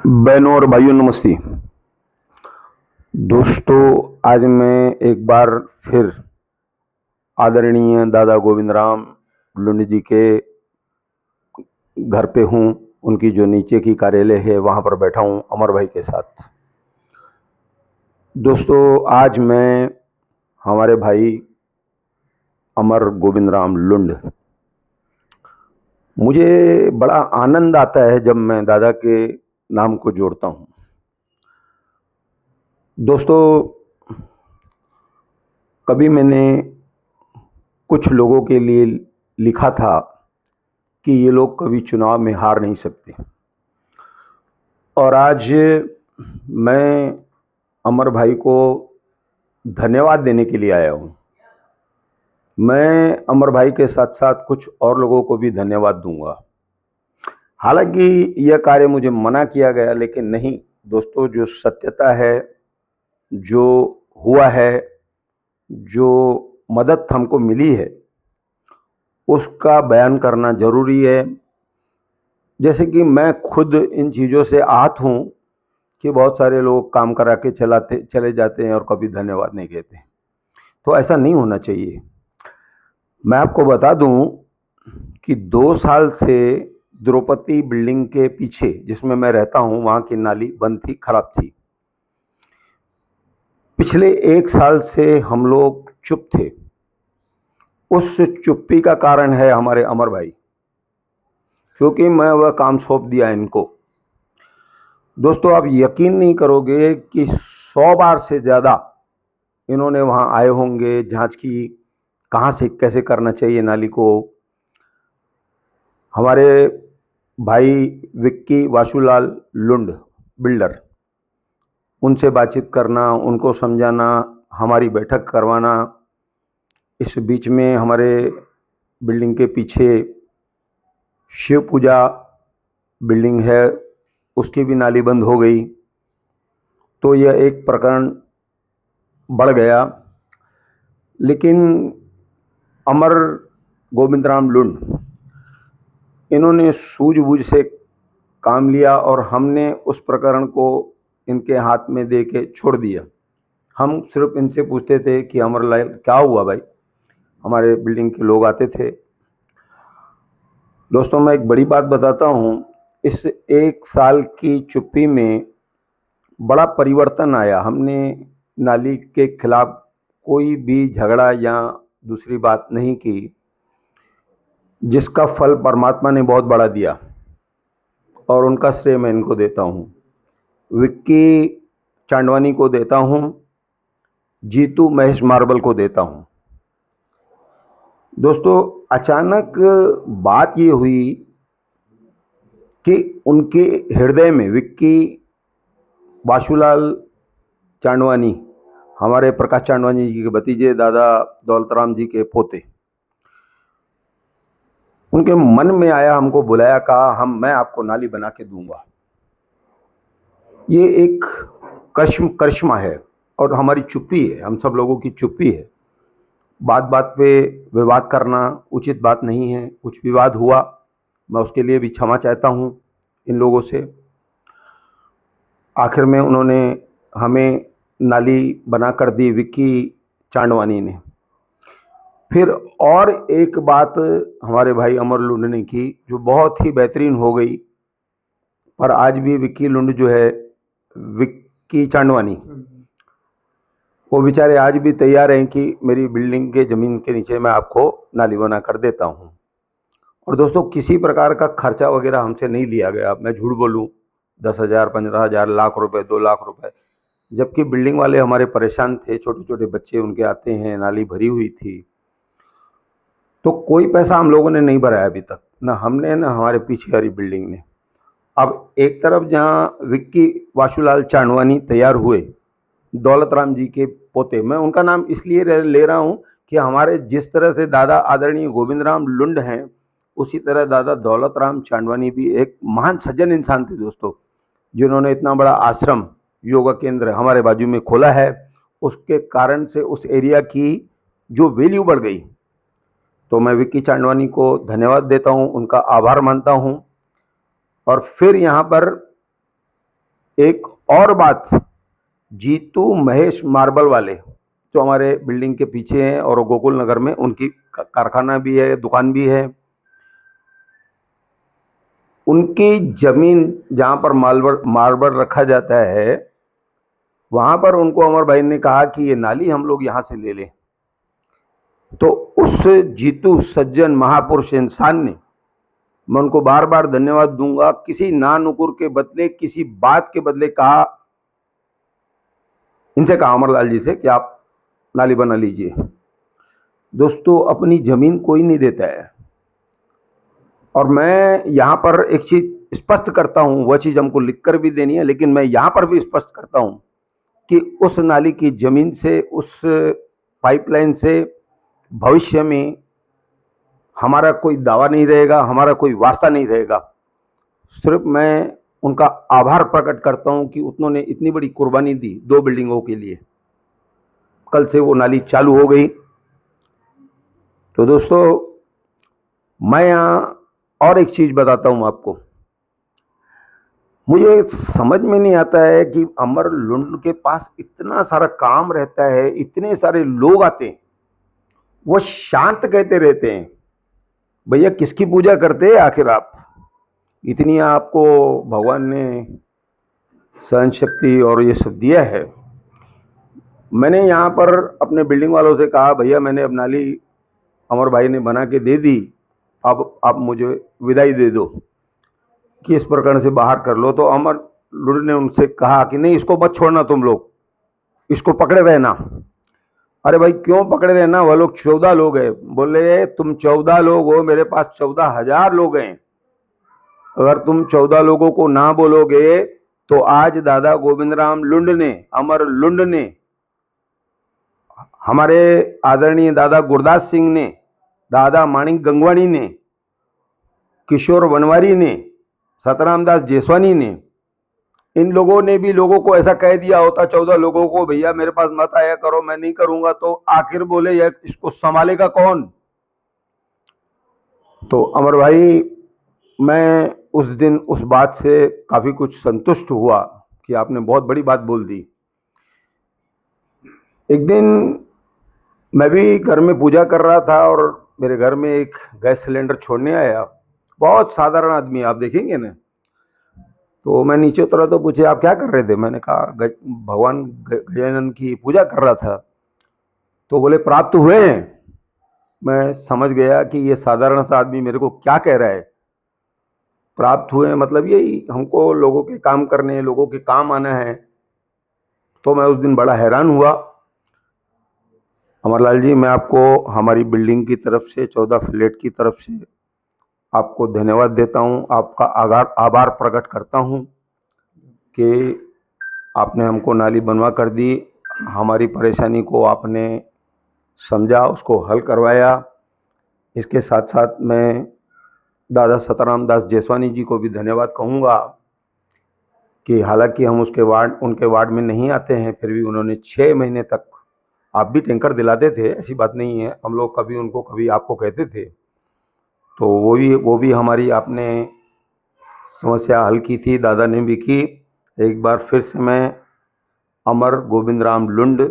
बहनों और भाइयों नमस्ते। दोस्तों, आज मैं एक बार फिर आदरणीय दादा गोविंद राम लुंड जी के घर पे हूँ। उनकी जो नीचे की कार्यालय है वहाँ पर बैठा हूँ अमर भाई के साथ। दोस्तों, आज मैं हमारे भाई अमर गोविंद राम लुंड, मुझे बड़ा आनंद आता है जब मैं दादा के नाम को जोड़ता हूँ। दोस्तों, कभी मैंने कुछ लोगों के लिए लिखा था कि ये लोग कभी चुनाव में हार नहीं सकते, और आज मैं अमर भाई को धन्यवाद देने के लिए आया हूँ। मैं अमर भाई के साथ साथ कुछ और लोगों को भी धन्यवाद दूंगा। हालांकि यह कार्य मुझे मना किया गया, लेकिन नहीं दोस्तों, जो सत्यता है, जो हुआ है, जो मदद हमको मिली है, उसका बयान करना जरूरी है। जैसे कि मैं खुद इन चीज़ों से आहत हूँ कि बहुत सारे लोग काम करा के चले जाते हैं और कभी धन्यवाद नहीं कहते। तो ऐसा नहीं होना चाहिए। मैं आपको बता दूं कि 2 साल से द्रौपदी बिल्डिंग के पीछे जिसमें मैं रहता हूं, वहाँ की नाली बंद थी, खराब थी। पिछले 1 साल से हम लोग चुप थे। उस चुप्पी का कारण है हमारे अमर भाई, क्योंकि मैं वह काम सौंप दिया इनको। दोस्तों, आप यकीन नहीं करोगे कि 100 बार से ज़्यादा इन्होंने वहाँ आए होंगे, जांच की कहाँ से कैसे करना चाहिए नाली को। हमारे भाई विक्की वाशुलाल लुंड बिल्डर, उनसे बातचीत करना, उनको समझाना, हमारी बैठक करवाना। इस बीच में हमारे बिल्डिंग के पीछे शिव पूजा बिल्डिंग है, उसकी भी नाली बंद हो गई। तो यह एक प्रकरण बढ़ गया। लेकिन अमर गोविंद राम लुंड, इन्होंने सूझबूझ से काम लिया और हमने उस प्रकरण को इनके हाथ में दे के छोड़ दिया। हम सिर्फ इनसे पूछते थे कि अमरलाल क्या हुआ भाई। हमारे बिल्डिंग के लोग आते थे। दोस्तों, मैं एक बड़ी बात बताता हूँ। इस 1 साल की चुप्पी में बड़ा परिवर्तन आया। हमने नाली के खिलाफ कोई भी झगड़ा या दूसरी बात नहीं की, जिसका फल परमात्मा ने बहुत बड़ा दिया, और उनका श्रेय मैं इनको देता हूँ। विक्की चांडवानी को देता हूँ, जीतू महेश मार्बल को देता हूँ। दोस्तों, अचानक बात ये हुई कि उनके हृदय में विक्की वाशुलाल चांडवानी, हमारे प्रकाश चांडवानी जी के भतीजे, दादा दौलतराम जी के पोते, उनके मन में आया, हमको बुलाया, कहा मैं आपको नाली बना के दूंगा। ये एक करिश्मा है और हमारी चुप्पी है, हम सब लोगों की चुप्पी है। बात बात पे विवाद करना उचित बात नहीं है। कुछ विवाद हुआ, मैं उसके लिए भी क्षमा चाहता हूँ इन लोगों से। आखिर में उन्होंने हमें नाली बना कर दी, विक्की चांडवानी ने। फिर और एक बात हमारे भाई अमर लुंड ने की जो बहुत ही बेहतरीन हो गई। पर आज भी विक्की लुंड जो है, विक्की चांडवानी, वो बेचारे आज भी तैयार हैं कि मेरी बिल्डिंग के ज़मीन के नीचे मैं आपको नाली बना कर देता हूँ। और दोस्तों, किसी प्रकार का खर्चा वगैरह हमसे नहीं लिया गया। मैं झूठ बोलूँ, 10,000, 15,000, लाख रुपए, 2 लाख रुपए, जबकि बिल्डिंग वाले हमारे परेशान थे। छोटे छोटे बच्चे उनके आते हैं, नाली भरी हुई थी। तो कोई पैसा हम लोगों ने नहीं भराया अभी तक, ना हमने ना हमारे पीछे वाली बिल्डिंग ने। अब एक तरफ जहाँ विक्की वाशुलाल चांडवानी तैयार हुए, दौलतराम जी के पोते, मैं उनका नाम इसलिए ले रहा हूँ कि हमारे जिस तरह से दादा आदरणीय गोविंद राम लुंड हैं, उसी तरह दादा दौलतराम चांडवानी भी एक महान सज्जन इंसान थे दोस्तों, जिन्होंने इतना बड़ा आश्रम, योगा केंद्र हमारे बाजू में खोला है। उसके कारण से उस एरिया की जो वैल्यू बढ़ गई। तो मैं विक्की चांडवानी को धन्यवाद देता हूँ, उनका आभार मानता हूँ। और फिर यहाँ पर एक और बात, जीतू महेश मार्बल वाले जो हमारे बिल्डिंग के पीछे हैं और गोकुल नगर में उनकी कारखाना भी है, दुकान भी है, उनकी जमीन जहाँ पर मार्बल रखा जाता है वहाँ पर उनको अमर भाई ने कहा कि ये नाली हम लोग यहाँ से ले लें। तो उस जीतू सज्जन महापुरुष इंसान ने, मैं उनको बार बार धन्यवाद दूंगा, किसी नानुकुर के बदले, किसी बात के बदले कहा, इनसे कहा अमरलाल जी से कि आप नाली बना लीजिए। दोस्तों, अपनी जमीन कोई नहीं देता है। और मैं यहाँ पर एक चीज स्पष्ट करता हूँ, वह चीज हमको लिखकर भी देनी है, लेकिन मैं यहाँ पर भी स्पष्ट करता हूँ कि उस नाली की जमीन से, उस पाइपलाइन से भविष्य में हमारा कोई दावा नहीं रहेगा, हमारा कोई वास्ता नहीं रहेगा। सिर्फ मैं उनका आभार प्रकट करता हूं कि उन्होंने इतनी बड़ी कुर्बानी दी 2 बिल्डिंगों के लिए। कल से वो नाली चालू हो गई। तो दोस्तों, मैं यहाँ और एक चीज बताता हूं आपको। मुझे समझ में नहीं आता है कि अमर लुंड के पास इतना सारा काम रहता है, इतने सारे लोग आते हैं, वो शांत कहते रहते हैं। भैया किसकी पूजा करते हैं आखिर आप? इतनी आपको भगवान ने सहन शक्ति और ये सब दिया है। मैंने यहाँ पर अपने बिल्डिंग वालों से कहा, भैया मैंने अब नाली अमर भाई ने बना के दे दी, अब आप मुझे विदाई दे दो कि इस प्रकार से बाहर कर लो। तो अमर लुंड ने उनसे कहा कि नहीं, इसको मत छोड़ना, तुम लोग इसको पकड़े रहना। अरे भाई क्यों पकड़े रहना, वह लोग 14 लोग हैं। बोले तुम 14 लोग हो, मेरे पास 14,000 लोग हैं। अगर तुम 14 लोगों को ना बोलोगे तो आज दादा गोविंद राम लुंड ने, अमर लुंड ने, हमारे आदरणीय दादा गुरदास सिंह ने, दादा माणिक गंगवाणी ने, किशोर वनवारी ने, सतराम दास जेसवानी ने, इन लोगों ने भी लोगों को ऐसा कह दिया होता 14 लोगों को, भैया मेरे पास मत आया करो, मैं नहीं करूंगा, तो आखिर बोले यह इसको संभालेगा कौन? तो अमर भाई, मैं उस दिन उस बात से काफी कुछ संतुष्ट हुआ कि आपने बहुत बड़ी बात बोल दी। एक दिन मैं भी घर में पूजा कर रहा था और मेरे घर में एक गैस सिलेंडर छोड़ने आया, बहुत साधारण आदमी, आप देखेंगे ना। तो मैं नीचे उतरा तो पूछे आप क्या कर रहे थे? मैंने कहा भगवान गजानन की पूजा कर रहा था। तो बोले प्राप्त हुए हैं। मैं समझ गया कि ये साधारण सा आदमी मेरे को क्या कह रहा है। प्राप्त हुए मतलब यही, हमको लोगों के काम करने, लोगों के काम आना है। तो मैं उस दिन बड़ा हैरान हुआ। अमरलाल जी, मैं आपको हमारी बिल्डिंग की तरफ से, 14 फ्लैट की तरफ से आपको धन्यवाद देता हूँ, आपका आभार प्रकट करता हूँ कि आपने हमको नाली बनवा कर दी, हमारी परेशानी को आपने समझा, उसको हल करवाया। इसके साथ साथ मैं दादा सतराम दास जेसवानी जी को भी धन्यवाद कहूँगा कि हालांकि हम उनके वार्ड में नहीं आते हैं, फिर भी उन्होंने 6 महीने तक, आप भी टैंकर दिलाते थे, ऐसी बात नहीं है, हम लोग कभी उनको कभी आपको कहते थे, तो वो भी हमारी आपने समस्या हल की थी, दादा ने भी की। एक बार फिर से मैं अमर गोविंद राम लुंड,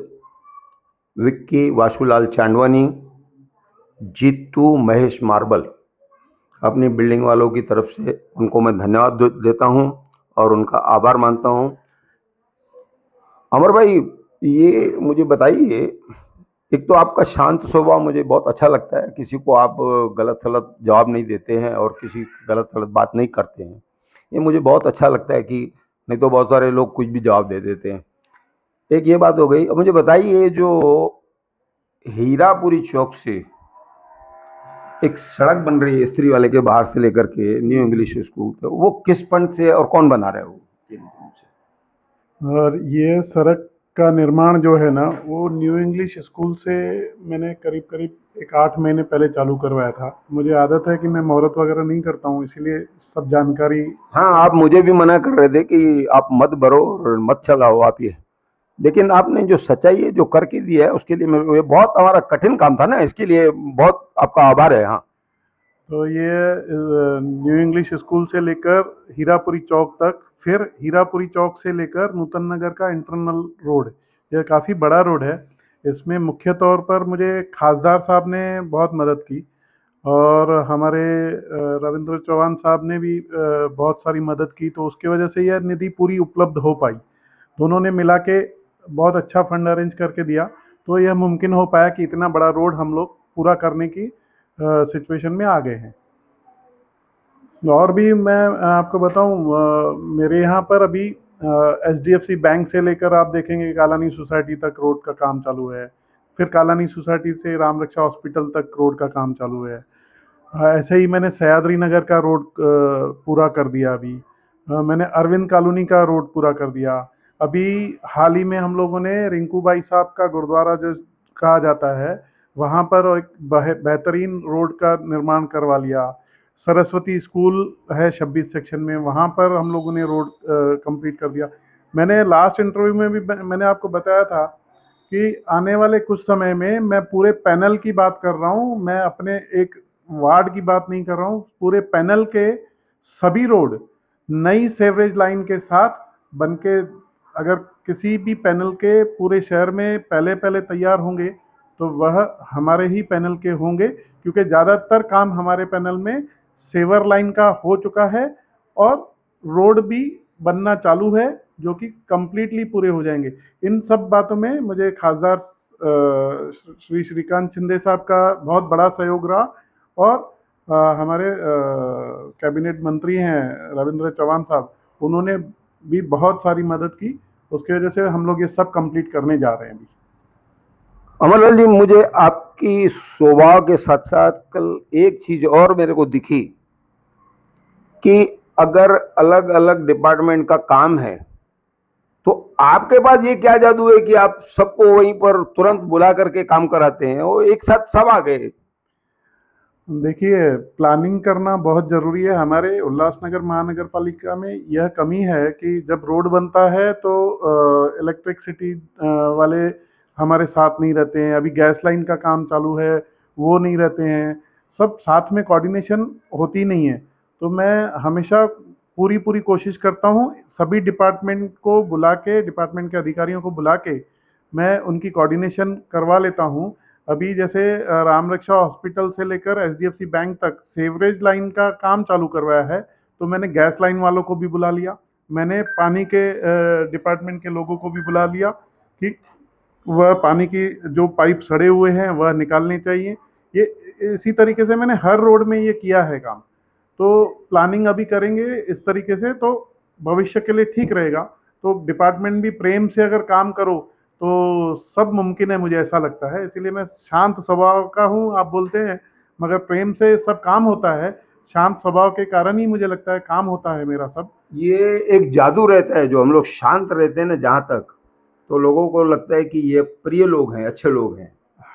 विक्की वासुलाल चांदवानी, जीतू महेश मार्बल, अपनी बिल्डिंग वालों की तरफ से उनको मैं धन्यवाद देता हूं और उनका आभार मानता हूं। अमर भाई, ये मुझे बताइए, एक तो आपका शांत स्वभाव मुझे बहुत अच्छा लगता है, किसी को आप गलत सलत जवाब नहीं देते हैं और किसी गलत सलत बात नहीं करते हैं, ये मुझे बहुत अच्छा लगता है। कि नहीं तो बहुत सारे लोग कुछ भी जवाब दे देते हैं। एक ये बात हो गई। अब मुझे बताइए, जो हीरापुरी चौक से एक सड़क बन रही है स्त्री वाले के बाहर से लेकर के न्यू इंग्लिश स्कूल, तो वो किस फंड से और कौन बना रहा है वो? और ये सड़क का निर्माण जो है ना, वो न्यू इंग्लिश स्कूल से मैंने करीब एक 8 महीने पहले चालू करवाया था। मुझे आदत है कि मैं मुहूर्त वगैरह नहीं करता हूँ, इसलिए सब जानकारी। हाँ, आप मुझे भी मना कर रहे थे कि आप मत भरो और मत चलाओ आप ये, लेकिन आपने जो सच्चाई है, जो करके दिया है, उसके लिए मेरे को, ये बहुत हमारा कठिन काम था ना, इसके लिए बहुत आपका आभार है। हाँ, तो ये न्यू इंग्लिश स्कूल से लेकर हीरापुरी चौक तक, फिर हीरापुरी चौक से लेकर नूतन नगर का इंटरनल रोड, यह काफ़ी बड़ा रोड है। इसमें मुख्य तौर पर मुझे खासदार साहब ने बहुत मदद की, और हमारे रविंद्र चौहान साहब ने भी बहुत सारी मदद की, तो उसकी वजह से यह निधि पूरी उपलब्ध हो पाई। दोनों ने मिला के बहुत अच्छा फंड अरेंज करके दिया, तो यह मुमकिन हो पाया कि इतना बड़ा रोड हम लोग पूरा करने की सिचुएशन में आ गए हैं। और भी मैं आपको बताऊं, मेरे यहाँ पर अभी HDFC बैंक से लेकर आप देखेंगे कालानी सोसाइटी तक रोड का काम चालू है। फिर कालानी सोसाइटी से राम रक्षा हॉस्पिटल तक रोड का काम चालू है। ऐसे ही मैंने सह्याद्री नगर का रोड पूरा कर दिया अभी। मैंने अरविंद कॉलोनी का रोड पूरा कर दिया। अभी हाल ही में हम लोगों ने रिंकू भाई साहब का गुरुद्वारा जो कहा जाता है, वहाँ पर एक बेहतरीन रोड का निर्माण करवा लिया। सरस्वती स्कूल है 26 सेक्शन में, वहाँ पर हम लोगों ने रोड कंप्लीट कर दिया। मैंने लास्ट इंटरव्यू में भी मैंने आपको बताया था कि आने वाले कुछ समय में मैं पूरे पैनल की बात कर रहा हूँ, मैं अपने एक वार्ड की बात नहीं कर रहा हूँ, पूरे पैनल के सभी रोड नई सेवरेज लाइन के साथ बन के, अगर किसी भी पैनल के पूरे शहर में पहले पहले तैयार होंगे तो वह हमारे ही पैनल के होंगे, क्योंकि ज़्यादातर काम हमारे पैनल में सेवर लाइन का हो चुका है और रोड भी बनना चालू है, जो कि कंप्लीटली पूरे हो जाएंगे। इन सब बातों में मुझे खासदार श्री श्रीकांत शिंदे साहब का बहुत बड़ा सहयोग रहा, और हमारे कैबिनेट मंत्री हैं रविंद्र चौहान साहब, उन्होंने भी बहुत सारी मदद की। उसकी वजह से हम लोग ये सब कंप्लीट करने जा रहे हैं अभी। अमरलाल जी, मुझे आपकी स्वभाव के साथ साथ कल एक चीज और मेरे को दिखी कि अगर अलग अलग डिपार्टमेंट का काम है तो आपके पास ये क्या जादू है कि आप सबको वहीं पर तुरंत बुला करके काम कराते हैं और एक साथ सब आ गए। देखिए, प्लानिंग करना बहुत ज़रूरी है। हमारे उल्लासनगर महानगर पालिका में यह कमी है कि जब रोड बनता है तो इलेक्ट्रिसिटी वाले हमारे साथ नहीं रहते हैं। अभी गैस लाइन का काम चालू है, वो नहीं रहते हैं। सब साथ में कोऑर्डिनेशन होती नहीं है। तो मैं हमेशा पूरी पूरी कोशिश करता हूँ सभी डिपार्टमेंट को बुला के, डिपार्टमेंट के अधिकारियों को बुला के मैं उनकी कोऑर्डिनेशन करवा लेता हूँ। अभी जैसे राम रक्षा हॉस्पिटल से लेकर HDFC बैंक तक सेवरेज लाइन का काम चालू करवाया है, तो मैंने गैस लाइन वालों को भी बुला लिया, मैंने पानी के डिपार्टमेंट के लोगों को भी बुला लिया कि वह पानी की जो पाइप सड़े हुए हैं वह निकालने चाहिए। ये इसी तरीके से मैंने हर रोड में ये किया है काम। तो प्लानिंग अभी करेंगे इस तरीके से तो भविष्य के लिए ठीक रहेगा। तो डिपार्टमेंट भी प्रेम से अगर काम करो तो सब मुमकिन है, मुझे ऐसा लगता है। इसीलिए मैं शांत स्वभाव का हूँ, आप बोलते हैं, मगर प्रेम से सब काम होता है। शांत स्वभाव के कारण ही मुझे लगता है काम होता है मेरा सब। ये एक जादू रहता है, जो हम लोग शांत रहते हैं ना जहां तक, तो लोगों को लगता है कि ये प्रिय लोग हैं, अच्छे लोग हैं।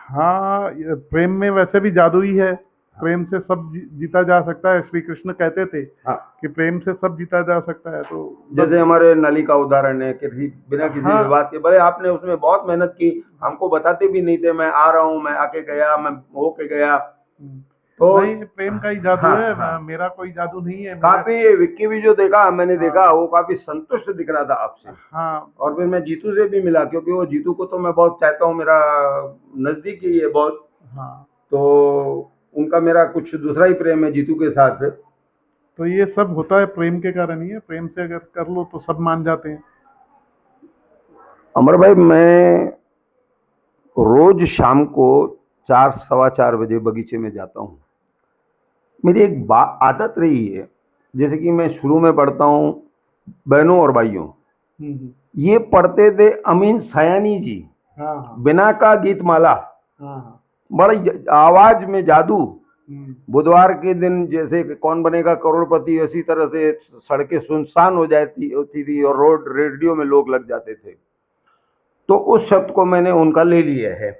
हाँ, प्रेम में वैसे भी जादू ही है। प्रेम से सब जीता जा सकता है। श्री कृष्ण कहते थे हाँ, कि प्रेम से सब जीता जा सकता है। तो जैसे हमारे नली का उदाहरण है, कि बिना किसी हाँ, विवाद के, भले आपने उसमें बहुत मेहनत की, हमको बताते भी नहीं थे, मैं आ रहा हूँ, मैं आके गया, मैं होके गया। तो नहीं, प्रेम का ही जादू हाँ, है। हाँ, मेरा कोई जादू नहीं है। काफी विक्की भी जो देखा मैंने हाँ, देखा, वो काफी संतुष्ट दिख रहा था आपसे। हाँ, और फिर मैं जीतू से भी मिला, क्योंकि वो जीतू को तो मैं बहुत चाहता हूँ, मेरा नजदीकी है बहुत। हाँ। तो उनका मेरा कुछ दूसरा ही प्रेम है जीतू के साथ। तो ये सब होता है प्रेम के कारण ही है। प्रेम से अगर कर लो तो सब मान जाते हैं। अमर भाई, मैं रोज शाम को 4 सवा 4 बजे बगीचे में जाता हूँ। मेरी एक आदत रही है, जैसे कि मैं शुरू में पढ़ता हूँ बहनों और भाइयों, ये पढ़ते थे अमीन सयानी जी, हाँ, हाँ, बिना का गीत माला, हाँ, हाँ, बड़ी आवाज में जादू। हम्म, बुधवार के दिन जैसे कि कौन बनेगा करोड़पति, इसी तरह से सड़कें सुनसान हो जाती होती थी और रोड रेडियो में लोग लग जाते थे। तो उस शब्द को मैंने उनका ले लिया है।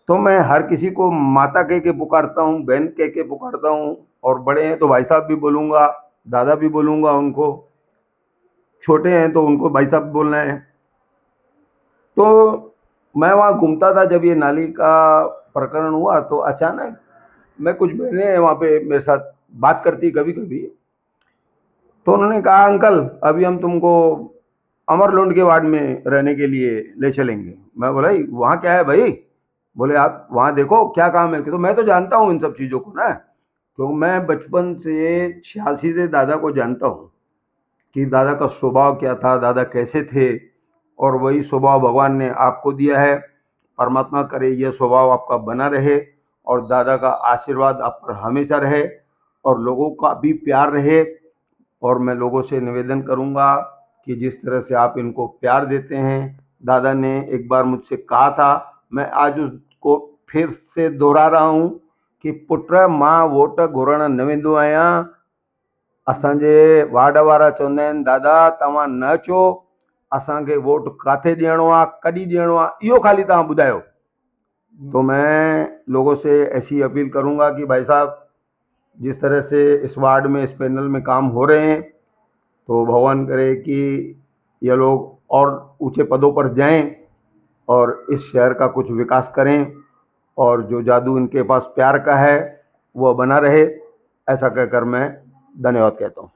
तो मैं हर किसी को माता कह के पुकारता हूँ, बहन कह के पुकारता हूँ, और बड़े हैं तो भाई साहब भी बोलूँगा, दादा भी बोलूँगा उनको, छोटे हैं तो उनको भाई साहब बोलना है। तो मैं वहाँ घूमता था, जब ये नाली का प्रकरण हुआ तो अचानक मैं कुछ बहनें वहाँ पे मेरे साथ बात करती कभी कभी, तो उन्होंने कहा अंकल अभी हम तुमको अमरलुंड के वार्ड में रहने के लिए ले चलेंगे। मैं बोला वहाँ क्या है भाई? बोले आप वहाँ देखो क्या काम है। तो मैं तो जानता हूँ इन सब चीज़ों को ना, क्योंकि मैं बचपन से 86 से दादा को जानता हूँ कि दादा का स्वभाव क्या था, दादा कैसे थे, और वही स्वभाव भगवान ने आपको दिया है। परमात्मा करे यह स्वभाव आपका बना रहे और दादा का आशीर्वाद आप पर हमेशा रहे और लोगों का भी प्यार रहे। और मैं लोगों से निवेदन करूंगा कि जिस तरह से आप इनको प्यार देते हैं, दादा ने एक बार मुझसे कहा था, मैं आज उसको फिर से दोहरा रहा हूँ कि पुट मां वोट घुरण न वेंदो आहियां। असांजे वार्ड वारा चवंदा आहिनि दादा तव्हां न अचो, असांखे वोट काथे ॾियणो आहे, कॾहिं ॾियणो आहे, इहो ख़ाली तव्हां ॿुधायो। तो मैं लोगों से ऐसी अपील करूंगा कि भाई साहब जिस तरह से इस वार्ड में, इस पैनल में काम हो रहे हैं, तो भगवान करे कि ये लोग और ऊंचे पदों पर जाएं और इस शहर का कुछ विकास करें और जो जादू इनके पास प्यार का है वह बना रहे। ऐसा कहकर मैं धन्यवाद कहता हूँ।